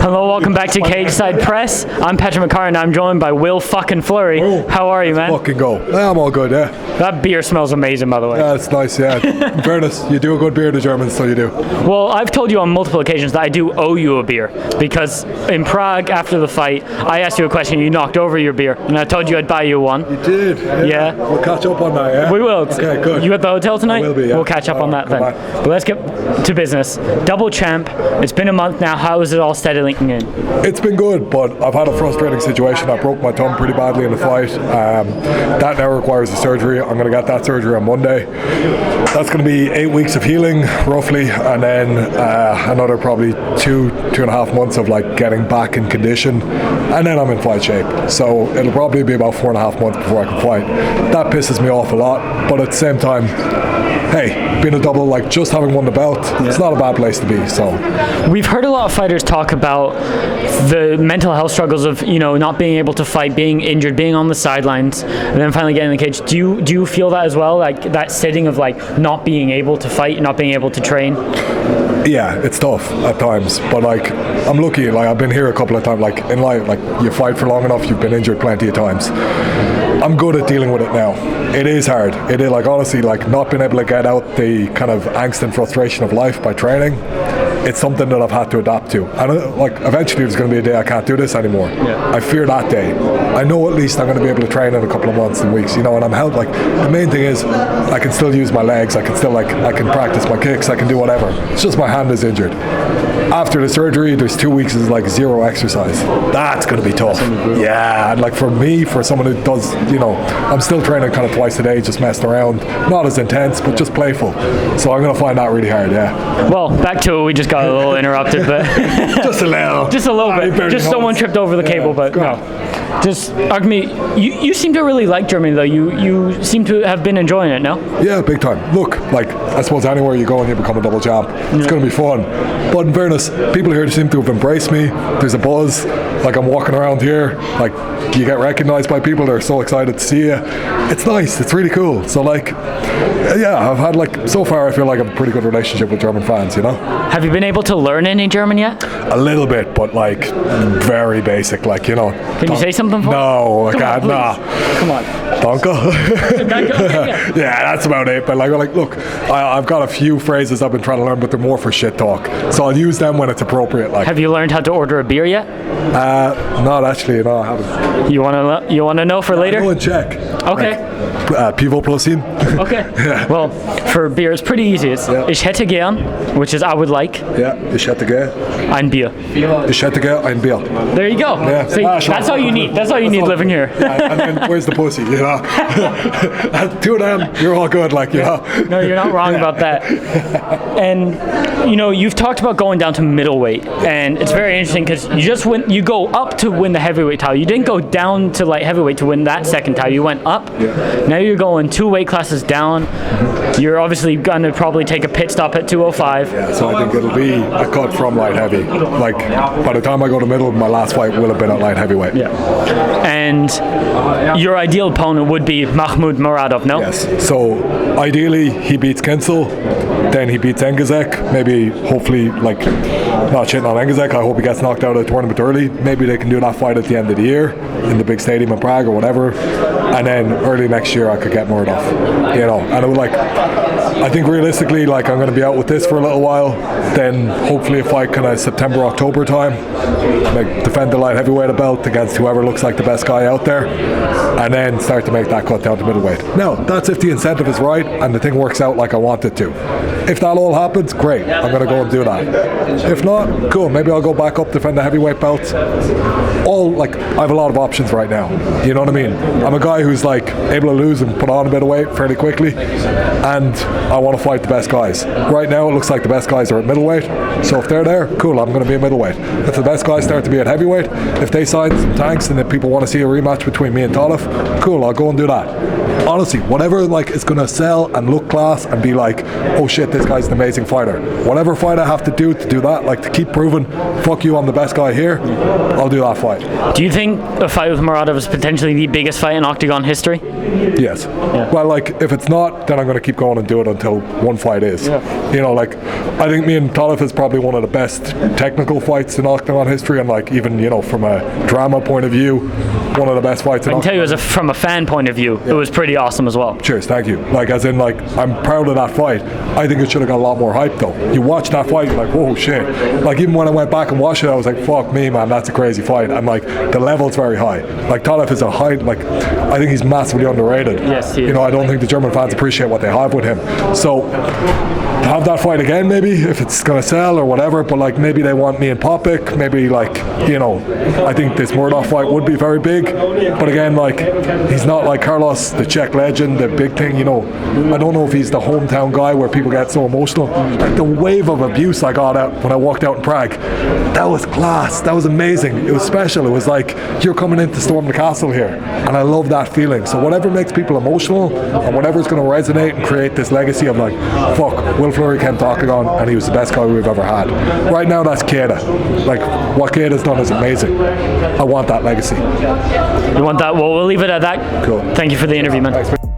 Hello, welcome back to Cage Side Press. I'm Patrick McCorry and I'm joined by Will fucking Fleury. Oh, how are you, man? Fucking go. Yeah, I'm all good, yeah. That beer smells amazing, by the way. Yeah, it's nice, yeah. In fairness, you do a good beer, the Germans, so you do. Well, I've told you on multiple occasions that I do owe you a beer, because in Prague, after the fight, I asked you a question, you knocked over your beer, and I told you I'd buy you one. You did? Yeah. We'll catch up on that, yeah? We will. Okay, good. You at the hotel tonight? I will be, yeah. We'll catch up on that then. back. But let's get to business. Double champ. It's been a month now. How is it all steadily in? It's been good, but I've had a frustrating situation. I broke my thumb pretty badly in the fight. That now requires a surgery. I'm going to get that surgery on Monday. That's going to be 8 weeks of healing, roughly, and then another probably two and a half months of like getting back in condition, and then I'm in fight shape. So it'll probably be about 4.5 months before I can fight. That pisses me off a lot, but at the same time, hey, being a double, like just having won the belt, it's not a bad place to be. So we've heard a lot of fighters talk about the mental health struggles of, you know, not being able to fight, being injured, being on the sidelines, and then finally getting in the cage. Do you feel that as well, like that sitting of like not being able to fight, not being able to train? Yeah, it's tough at times, but like I'm lucky. Like I've been here a couple of times. Like in life, like you fight for long enough, you've been injured plenty of times. I'm good at dealing with it now. It is hard. It is, like, honestly, like not being able to get out the kind of angst and frustration of life by training. It's something that I've had to adapt to, and like eventually there's going to be a day I can't do this anymore. I fear that day. I know at least I'm going to be able to train in a couple of months and weeks, you know, and I'm held. Like the main thing is I can still use my legs. I can still I can practice my kicks. I can do whatever. It's just my hand is injured. After the surgery, there's 2 weeks is like zero exercise. That's going to be tough. Yeah, and like for me, for someone who does, you know, I'm still training kind of twice a day, just messing around, not as intense, but just playful. So I'm going to find that really hard. Yeah. Well, back to it. We just got a little interrupted, but just a little bit. Just someone tripped over the cable, but no. Just argue me. You seem to really like Germany, though. You seem to have been enjoying it, no? Yeah, big time. Look, like I suppose anywhere you go and you become a double champ, it's going to be fun. But in fairness, people here seem to have embraced me. There's a buzz. Like I'm walking around here, like you get recognized by people. They're so excited to see you. It's nice. It's really cool. So like, yeah, I've had like so far I feel like I have a pretty good relationship with German fans. You know. Have you been able to learn any German yet? A little bit, but like very basic. Like, you know. Can you say something for me? No, I can't. Nah. Come on. Danke. Yeah, that's about it. But like look, I've got a few phrases I've been trying to learn, but they're more for shit talk. So I'll use them when it's appropriate. Like. Have you learned how to order a beer yet? Not actually. No, I haven't. You wanna know for later? Go and check. Okay. Pivo Prosin. Okay. Yeah. Well, for beer, it's pretty easy. It's Ich hätte gern, which is I would like. Yeah. Ich hätte gern. Ein Bier. Ich hätte gern ein Bier. There you go. Yeah. See, that's all you need. That's all you need living here. Yeah, and then where's the pussy? You know. 2 of them, you're all good. Like, you know. No, you're not wrong about that. And you know, you've talked about going down to middleweight, and it's very interesting because you go up to win the heavyweight title. You didn't go down to light heavyweight to win that second title. You went up. Yeah. Now you're going 2 weight classes down. You're obviously going to probably take a pit stop at 205. Yeah, so I think it'll be a cut from light heavy. Like by the time I go to middle, my last fight will have been at light heavyweight. Yeah. And your ideal opponent would be Mahmoud Muradov, no? Yes. So ideally he beats Kensel, then he beats Engizek. Maybe, hopefully, like not shitting on Engizek. I hope he gets knocked out of the tournament early. Maybe they can do that fight at the end of the year in the big stadium in Prague or whatever. And then early next year I could get Muradov. You know, and it would like. I think realistically, like I'm going to be out with this for a little while. Then hopefully a fight kind of September, October time, like defend the light heavyweight belt against whoever looks like the best guy out there, and then start to make that cut down to middleweight. Now that's if the incentive is right and the thing works out like I want it to. If that all happens, great. I'm going to go and do that. If not, cool. Maybe I'll go back up, defend the heavyweight belt. I have a lot of options right now. You know what I mean? I'm a guy who's like able to lose and put on a bit of weight fairly quickly, and I want to fight the best guys. Right now it looks like the best guys are at middleweight, so if they're there, cool, I'm going to be a middleweight. If the best guys start to be at heavyweight, if they sign some tanks and if people want to see a rematch between me and Tolif, cool, I'll go and do that. honestly, whatever like is gonna sell and look class and be like, oh shit, this guy's an amazing fighter. Whatever fight I have to do that, like to keep proving, fuck you, I'm the best guy here, I'll do that fight. Do you think a fight with Murata was potentially the biggest fight in Oktagon history? Yes. Yeah. Well, like if it's not, then I'm going to keep going and do it until one fight is. Yeah. You know, like I think me and Tolif is probably one of the best technical fights in Oktagon history, and like even, you know, from a drama point of view, one of the best fights in Oktagon. I can tell you, from a fan point of view, it was pretty awesome as well. Cheers, thank you. Like as in, like I'm proud of that fight. I think it should have got a lot more hype though. You watch that fight, you're like, whoa, shit. Like even when I went back and watched it, I was like, fuck me, man, that's a crazy fight. And like the level's very high. Like Tolif is a high, like I think he's massively underrated. Yes, he is. You know, I don't think the German fans appreciate what they have with him. So to have that fight again, maybe if it's gonna sell or whatever, but like maybe they want me and Popik, maybe like, you know, I think this Murdoch fight would be very big, but again, like he's not like Carlos, the Czech legend, the big thing, you know. I don't know if he's the hometown guy where people get so emotional. Like the wave of abuse I got out when I walked out in Prague, that was class, that was amazing, it was special. It was like you're coming in to storm the castle here, and I love that feeling. So whatever makes people emotional and whatever's going to resonate and create this legacy of like, fuck, Will Fleury came to Oktagon and he was the best guy we've ever had. Right now that's Keita. Like what Keita's done is amazing. I want that legacy. You want that? Well, we'll leave it at that. Cool. Thank you for the interview, man. Thanks.